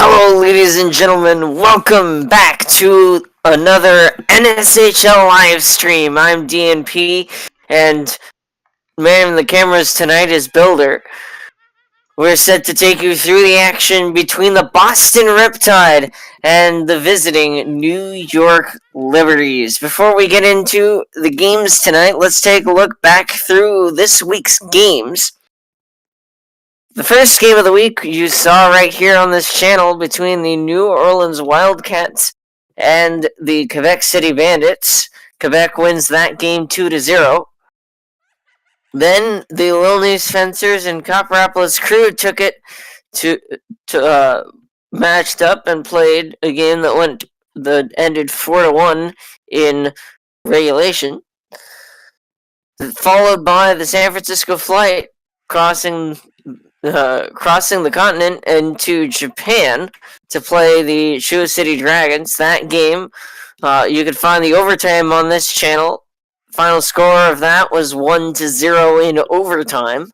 Hello, ladies and gentlemen. Welcome back to another NSHL live stream. I'm DNP, and man, the cameras tonight is Builder. We're set to take you through the action between the Boston Riptide and the visiting New York Liberties. Before we get into the games tonight, let's take a look back through this week's games. The first game of the week you saw right here on this channel between the New Orleans Wildcats and the Quebec City Bandits. Quebec wins that game 2-0. Then the Little News Fencers and Copperopolis Crew took it to matched up and played a game that ended 4-1 in regulation. Followed by the San Francisco Flight crossing the continent into Japan to play the Shuo City Dragons. That game, you could find the overtime on this channel. Final score of that was 1-0 in overtime.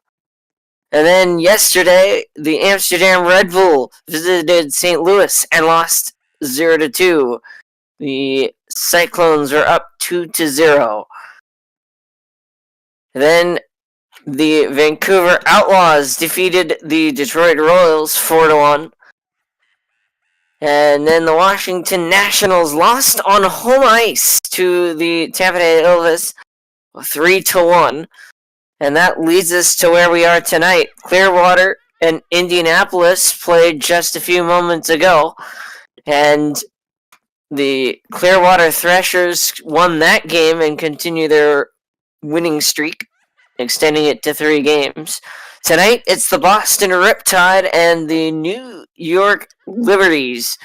And then yesterday, the Amsterdam Red Bull visited St. Louis and lost 0-2. The Cyclones were up 2-0. Then the Vancouver Outlaws defeated the Detroit Royals 4-1. And then the Washington Nationals lost on home ice to the Tampa Bay Elvis 3-1. And that leads us to where we are tonight. Clearwater and Indianapolis played just a few moments ago. And the Clearwater Threshers won that game and continue their winning streak, extending it to 3 games. Tonight, it's the Boston Riptide and the New York Liberties.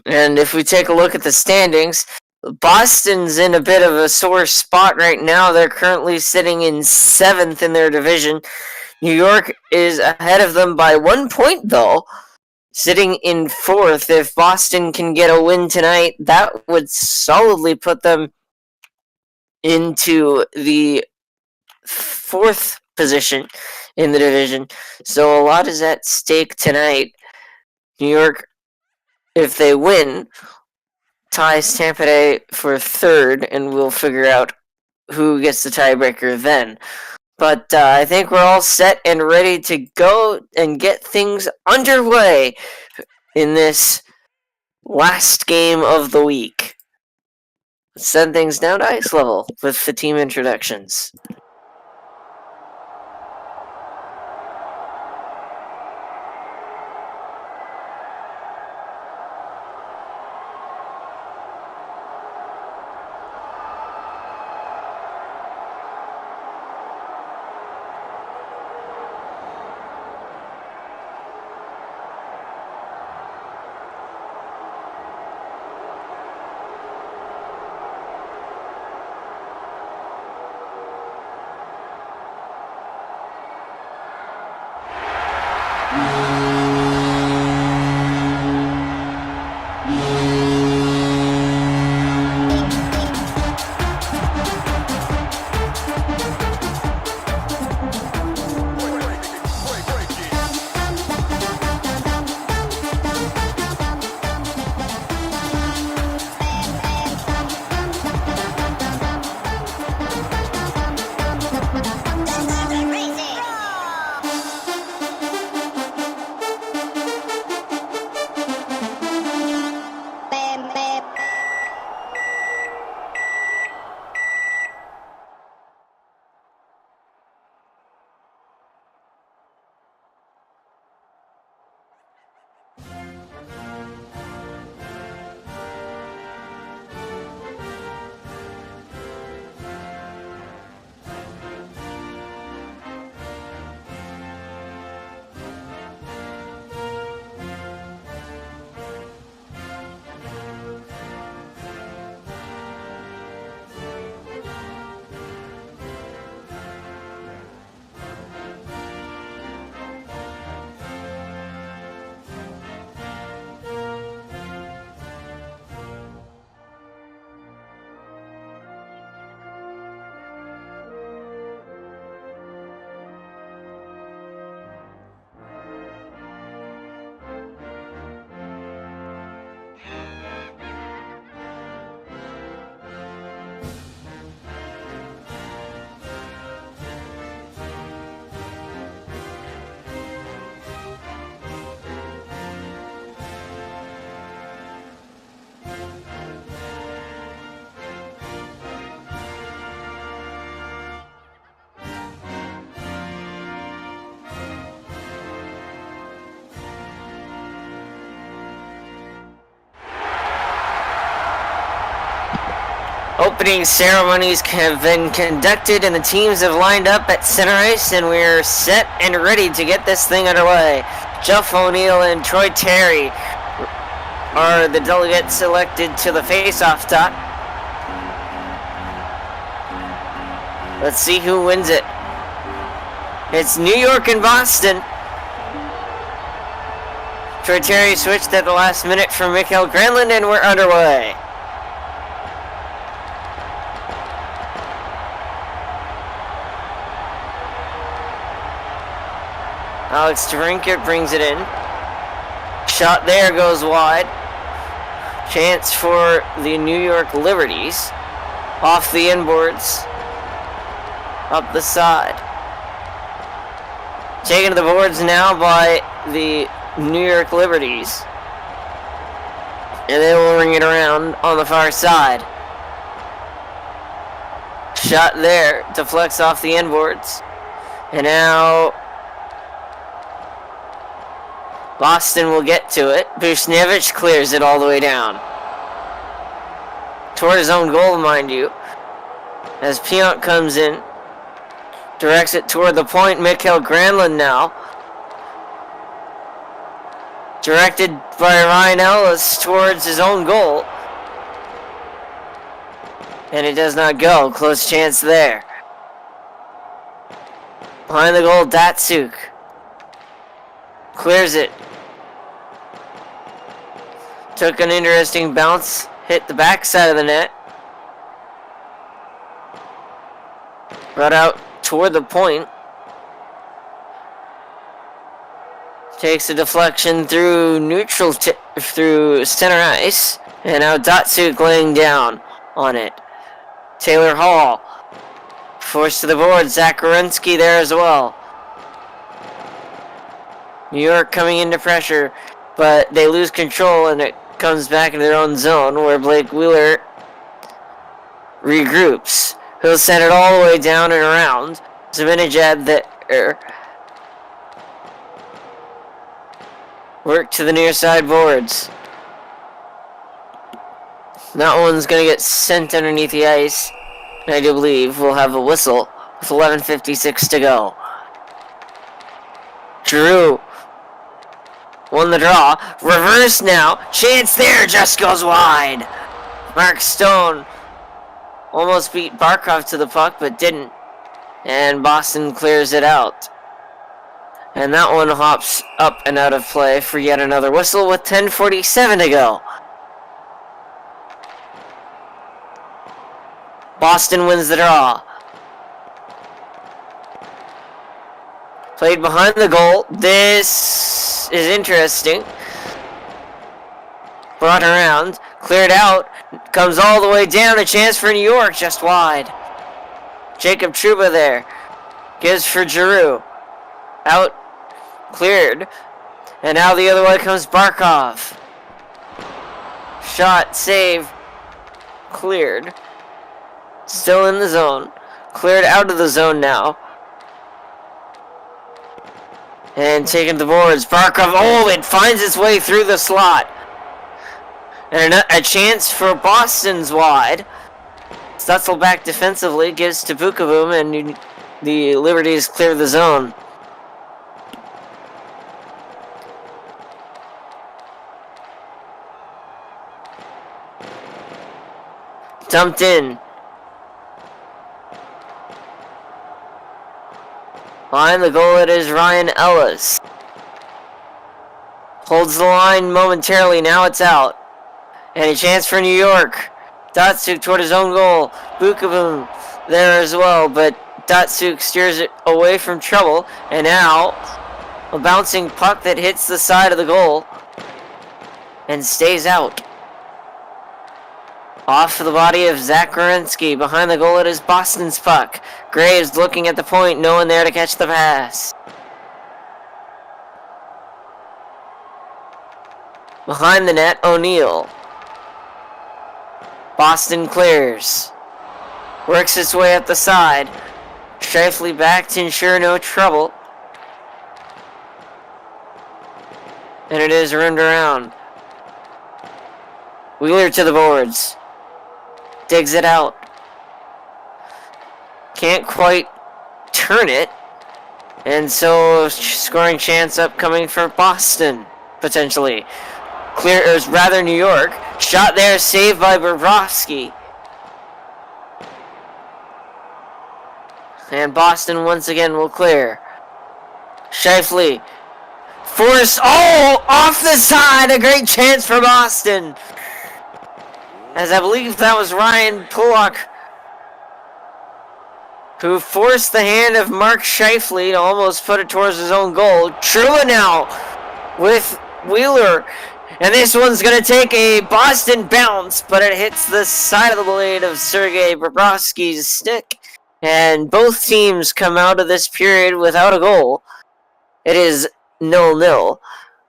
And if we take a look at the standings, Boston's in a bit of a sore spot right now. They're currently sitting in 7th in their division. New York is ahead of them by 1 point, though, sitting in 4th. If Boston can get a win tonight, that would solidly put them into the 4th position in the division. So a lot is at stake tonight. New York, if they win, ties Tampa Bay for 3rd, and we'll figure out who gets the tiebreaker then. But I think we're all set and ready to go and get things underway in this last game of the week. Let's send things down to ice level with the team introductions. Opening ceremonies have been conducted and the teams have lined up at center ice, and we're set and ready to get this thing underway. Jeff O'Neill and Troy Terry are the delegates selected to the face-off dot. Let's see who wins it. It's New York and Boston. Troy Terry switched at the last minute from Mikael Granlund, and we're underway. Alex DeBrincat brings it in. Shot there goes wide. Chance for the New York Liberties. Off the inboards. Up the side. Taken to the boards now by the New York Liberties. And they will ring it around on the far side. Shot there. Deflects off the inboards. And now Boston will get to it. Bushnevich clears it all the way down. Toward his own goal, mind you. As Pionk comes in. Directs it toward the point. Mikael Granlund now. Directed by Ryan Ellis towards his own goal. And it does not go. Close chance there. Behind the goal, Datsuk. Clears it. Took an interesting bounce. Hit the backside of the net. Brought out toward the point. Takes a deflection through neutral through center ice. And now Datsuk laying down on it. Taylor Hall. Forced to the board. Zacharinsky there as well. New York coming into pressure, but they lose control and it comes back into their own zone where Blake Wheeler regroups. He'll send it all the way down and around. Zibanejad there. Work to the near side boards. That one's going to get sent underneath the ice. And I do believe we'll have a whistle with 11:56 to go. Drew won the draw. Reverse now. Chance there. Just goes wide. Mark Stone almost beat Barkov to the puck, but didn't. And Boston clears it out. And that one hops up and out of play for yet another whistle with 10:47 to go. Boston wins the draw. Played behind the goal. This is interesting. Brought around. Cleared out. Comes all the way down. A chance for New York. Just wide. Jacob Trouba there. Gives for Giroux. Out. Cleared. And now the other way comes Barkov. Shot. Save. Cleared. Still in the zone. Cleared out of the zone now. And taken to the boards. Barkov, it finds its way through the slot. And a chance for Boston's wide. Stutzel back defensively, gives to Bukaboom, and the Liberties clear the zone. Dumped in. Behind the goal, it is Ryan Ellis. Holds the line momentarily, now it's out. And a chance for New York. Datsuk toward his own goal. Bukaboom there as well, but Datsuk steers it away from trouble. And now, a bouncing puck that hits the side of the goal and stays out. Off the body of Zacharinsky. Behind the goal, it is Boston's puck. Graves looking at the point, no one there to catch the pass. Behind the net, O'Neill. Boston clears. Works its way up the side. Shifley back to ensure no trouble. And it is rimmed around. Wheeler to the boards. Digs it out. Can't quite turn it. And so, scoring chance upcoming for Boston, potentially. Clear, or rather New York. Shot there, saved by Bobrovsky. And Boston once again will clear. Shifley. Forced. Oh! Off the side! A great chance for Boston. As I believe that was Ryan Pulock who forced the hand of Mark Shifley to almost put it towards his own goal. Trua now with Wheeler. And this one's going to take a Boston bounce, but it hits the side of the blade of Sergei Bobrovsky's stick. And both teams come out of this period without a goal. It is 0-0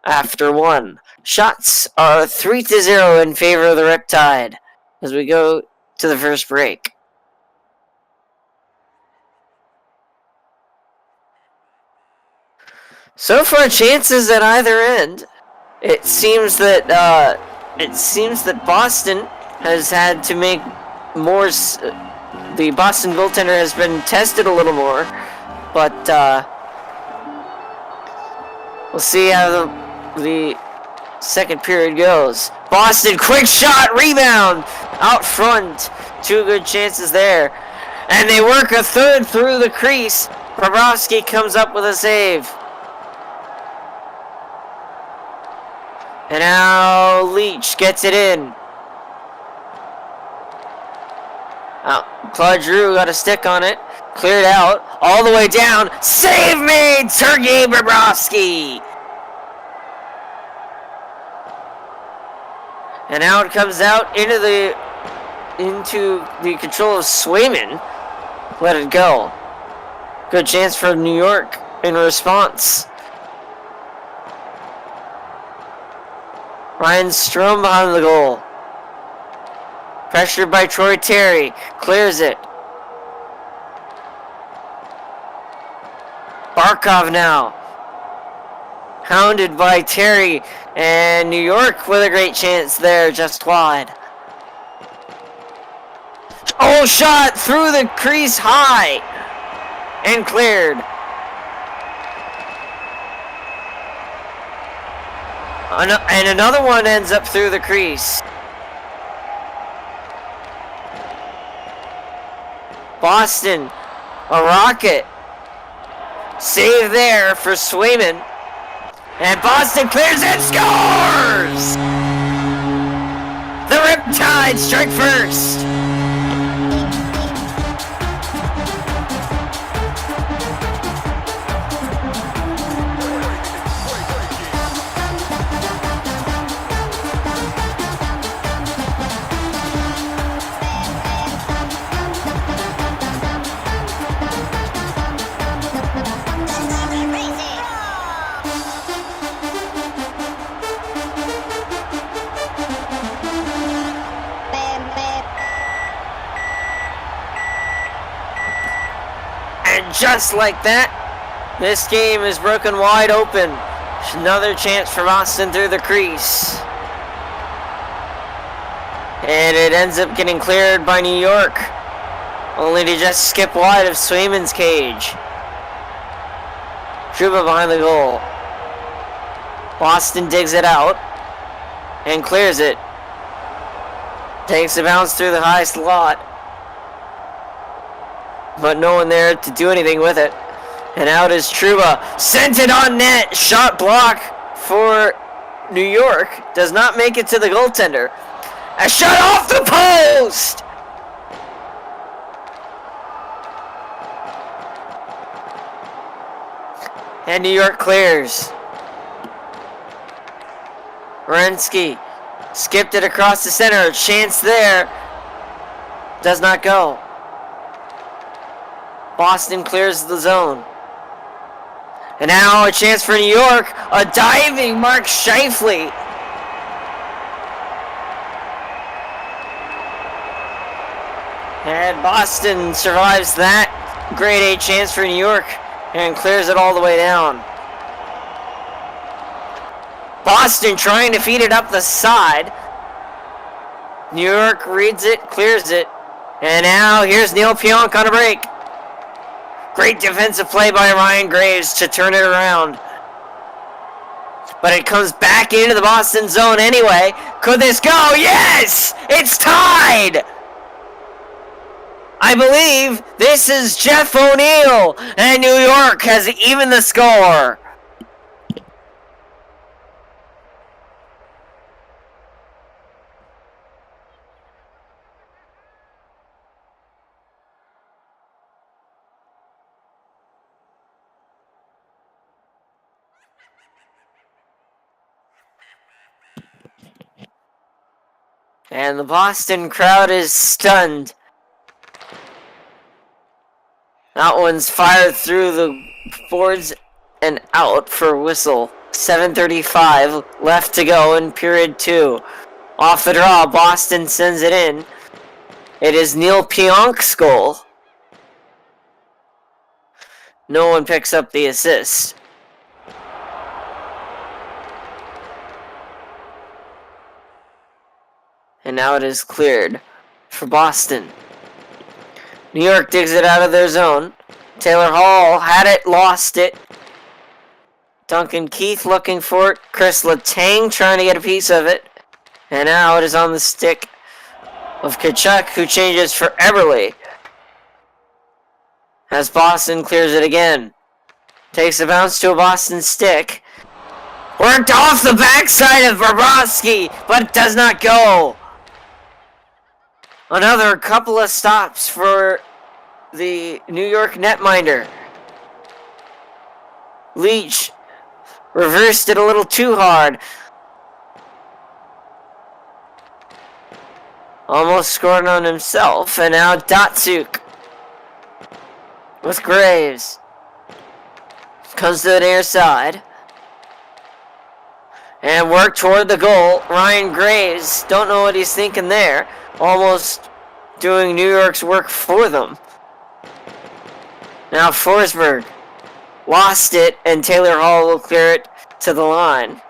after one. Shots are 3-0 in favor of the Riptide as we go to the first break. So far, chances at either end. It seems that Boston has had to make more. The Boston goaltender has been tested a little more, but we'll see how the second period goes. Boston, quick shot, rebound, out front. Two good chances there, and they work a third through the crease. Bobrovsky comes up with a save. And now Leach gets it in. Claude Giroux got a stick on it. Cleared out. All the way down. Save made! Sergei Bobrovsky! And now it comes out into the control of Swayman. Let it go. Good chance for New York in response. Ryan Strome behind the goal. Pressured by Troy Terry. Clears it. Barkov now. Hounded by Terry. And New York with a great chance there, just wide. Oh, shot through the crease high. And cleared. And another one ends up through the crease. Boston, a rocket. Save there for Swayman. And Boston clears and scores! The Riptide strike first. Just like that, this game is broken wide open. Another chance for Boston through the crease. And it ends up getting cleared by New York, only to just skip wide of Swayman's cage. Trouba behind the goal. Boston digs it out and clears it. Takes a bounce through the high slot, but no one there to do anything with it. And out is Trouba. Sent it on net. Shot block for New York. Does not make it to the goaltender. A shot off the post! And New York clears. Werenski skipped it across the center. Chance there. Does not go. Boston clears the zone. And now a chance for New York. A diving Mark Shifley. And Boston survives that grade A chance for New York and clears it all the way down. Boston trying to feed it up the side. New York reads it, clears it. And now here's Neil Pionk on a break. Great defensive play by Ryan Graves to turn it around. But it comes back into the Boston zone anyway. Could this go? Yes! It's tied! I believe this is Jeff O'Neill, and New York has evened the score. And the Boston crowd is stunned. That one's fired through the boards and out for a whistle. 7:35 left to go in period 2. Off the draw, Boston sends it in. It is Neil Pionk's goal. No one picks up the assist. And now it is cleared for Boston. New York digs it out of their zone. Taylor Hall had it, lost it. Duncan Keith looking for it. Chris Letang trying to get a piece of it. And now it is on the stick of Kachuk, who changes for Eberle. As Boston clears it again. Takes a bounce to a Boston stick. Worked off the backside of Bobrovsky, but does not go. Another couple of stops for the New York netminder. Leach reversed it a little too hard. Almost scored on himself, and now Datsuk with Graves. Comes to the near side. And work toward the goal. Ryan Graves, don't know what he's thinking there. Almost doing New York's work for them. Now Forsberg lost it, and Taylor Hall will clear it to the line.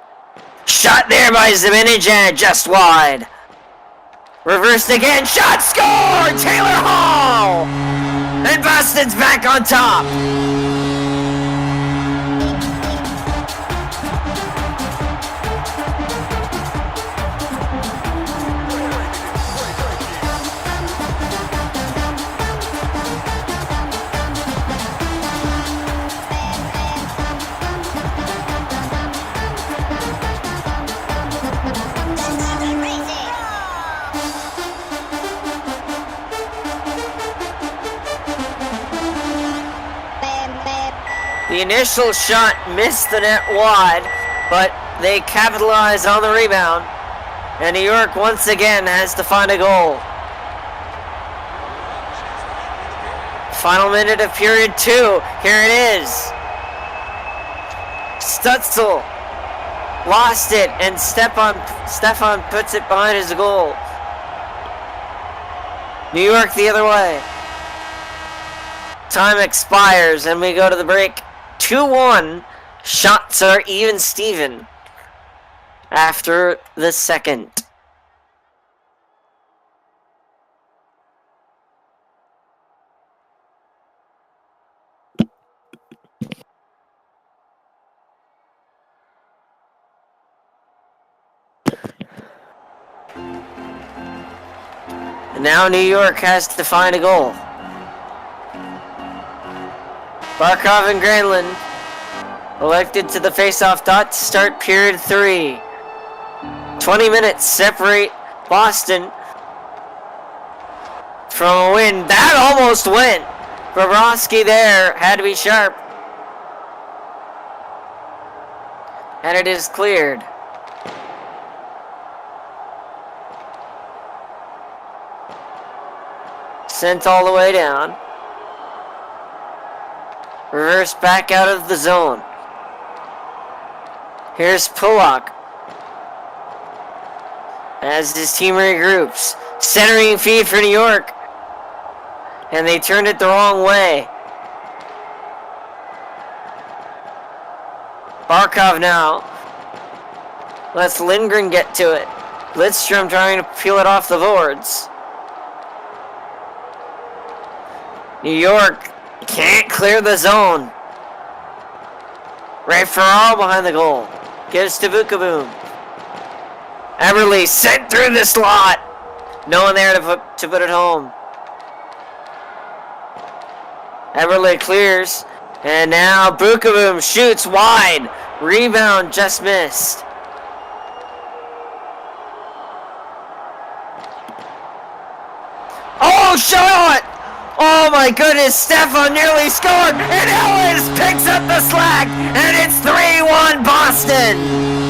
Shot there by Zibanejad, just wide. Reversed again, shot, score! Taylor Hall! And Boston's back on top. The initial shot missed the net wide, but they capitalize on the rebound. And New York once again has to find a goal. Final minute of period 2. Here it is. Stutzel lost it, and Stefan puts it behind his goal. New York the other way. Time expires, and we go to the break. 2-1. Shots are even Steven after the second. And now New York has to find a goal. Barkov and Granlund elected to the face-off dot to start period 3. 20 minutes separate Boston from a win. That almost went. Bobrovsky there had to be sharp. And it is cleared. Sent all the way down. Reverse back out of the zone. Here's Pullock as his team regroups. Centering feed for New York. And they turned it the wrong way. Barkov now lets Lindgren get to it. Lidstrom trying to peel it off the boards. New York can't clear the zone. Right for all behind the goal. Gives to Bukaboom. Everly sent through the slot. No one there to put it home. Everly clears. And now Bukaboom shoots wide. Rebound just missed. Oh, shot! Oh my goodness, Stefan nearly scored, and Ellis picks up the slack, and it's 3-1 Boston!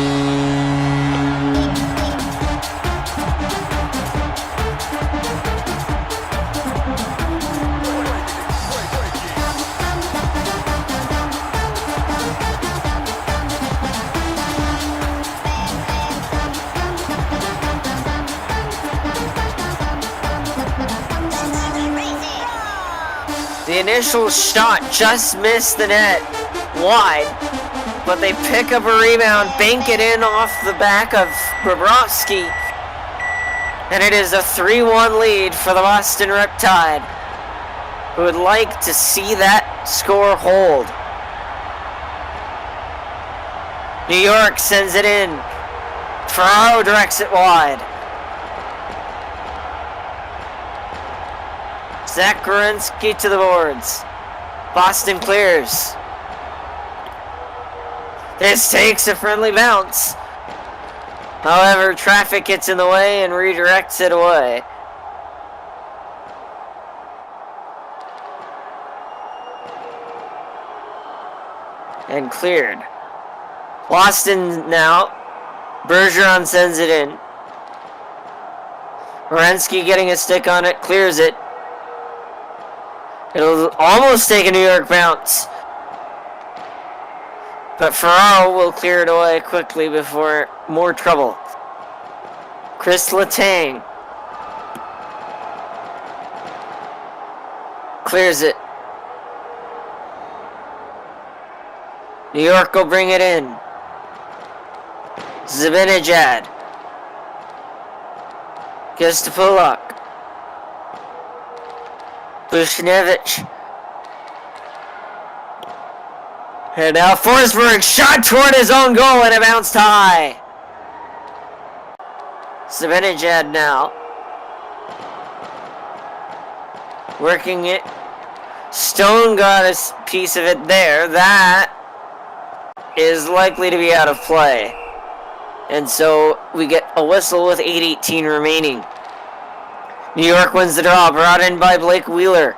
The initial shot just missed the net wide, but they pick up a rebound, bank it in off the back of Bobrovsky, and it is a 3-1 lead for the Boston Riptide, who would like to see that score hold. New York sends it in. Ferraro directs it wide. Zach Gorensky to the boards. Boston clears. This takes a friendly bounce. However, traffic gets in the way and redirects it away. And cleared. Boston now. Bergeron sends it in. Gorensky getting a stick on it, clears it. It'll almost take a New York bounce. But Ferraro will clear it away quickly before more trouble. Chris Letang clears it. New York will bring it in. Zibanejad gives to Polak. Bushnevich. And now Forsberg shot toward his own goal and it bounced high. Zibanejad now. Working it. Stone got a piece of it there. That is likely to be out of play. And so we get a whistle with 8:18 remaining. New York wins the draw, brought in by Blake Wheeler.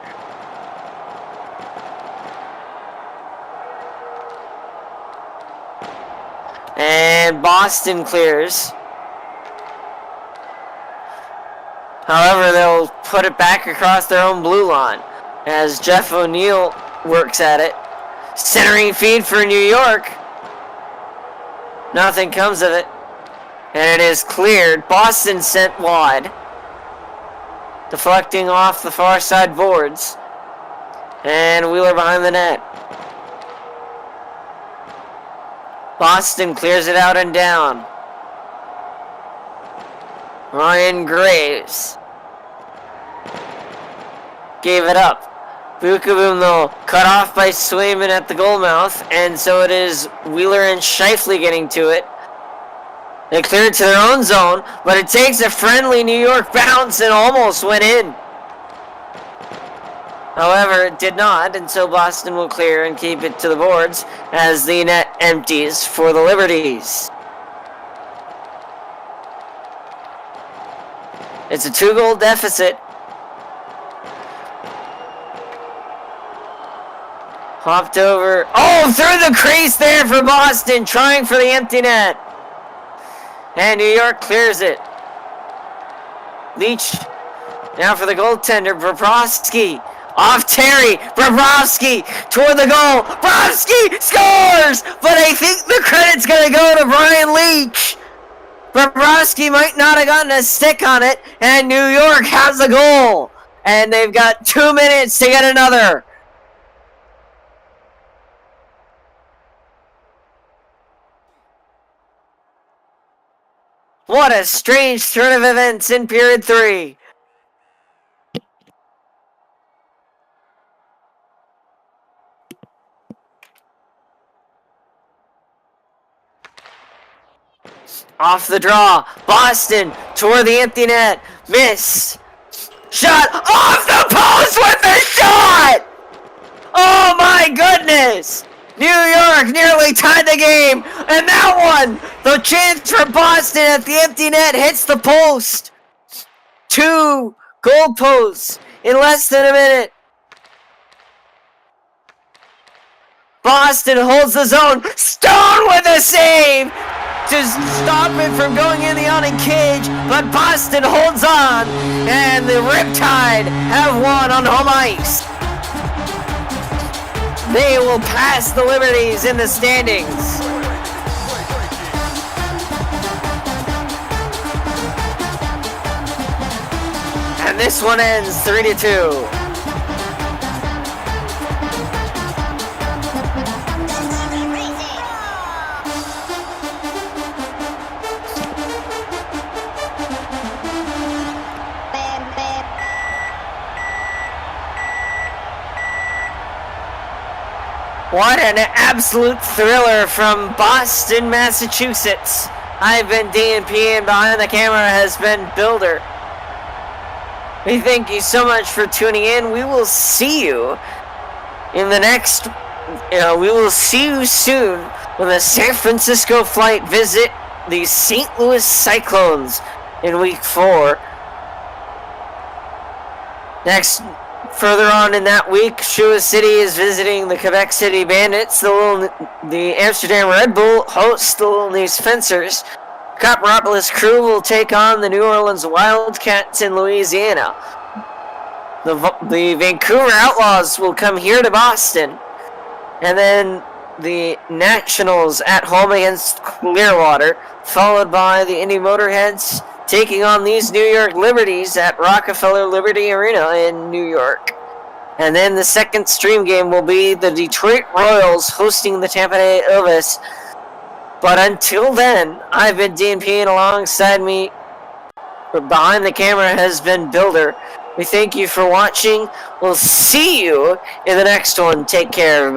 And Boston clears. However, they'll put it back across their own blue line as Jeff O'Neill works at it. Centering feed for New York. Nothing comes of it. And it is cleared. Boston sent wide. Deflecting off the far side boards. And Wheeler behind the net. Boston clears it out and down. Ryan Graves gave it up. Bukaboom, though, cut off by Swayman at the goal mouth, and so it is Wheeler and Scheifele getting to it. They clear it to their own zone, but it takes a friendly New York bounce and almost went in. However, it did not, and so Boston will clear and keep it to the boards as the net empties for the Liberties. It's a 2-goal deficit. Hopped over. Oh, through the crease there for Boston, trying for the empty net. And New York clears it. Leach now for the goaltender, Bobrovsky. Off Terry, Bobrovsky toward the goal. Bobrovsky scores! But I think the credit's going to go to Brian Leach. Bobrovsky might not have gotten a stick on it, and New York has a goal. And they've got 2 minutes to get another. What a strange turn of events in period 3. Off the draw. Boston toward the empty net. Miss. Shot off the post with the shot! Oh my goodness! New York nearly tied the game, and that one, the chance for Boston at the empty net hits the post. 2 goal posts in less than a minute. Boston holds the zone. Stone with a save to stop it from going in the awning cage, but Boston holds on, and the Riptide have won on home ice. They will pass the Liberties in the standings. And this one ends 3-2. What an absolute thriller from Boston, Massachusetts. I've been DNP, and behind the camera has been Builder. We thank you so much for tuning in. We will see you in the next, we will see you soon when the San Francisco flight visit the St. Louis Cyclones in week 4. Next, further on in that week, Shua City is visiting the Quebec City Bandits. The Amsterdam Red Bull hosts the Little Nice Fencers. Copperopolis Crew will take on the New Orleans Wildcats in Louisiana. The Vancouver Outlaws will come here to Boston. And then the Nationals at home against Clearwater, followed by the Indy Motorheads taking on these New York Liberties at Rockefeller Liberty Arena in New York. And then the second stream game will be the Detroit Royals hosting the Tampa Bay Elvis. But until then, I've been DNP, and alongside me, behind the camera, has been Builder. We thank you for watching. We'll see you in the next one. Take care, everybody.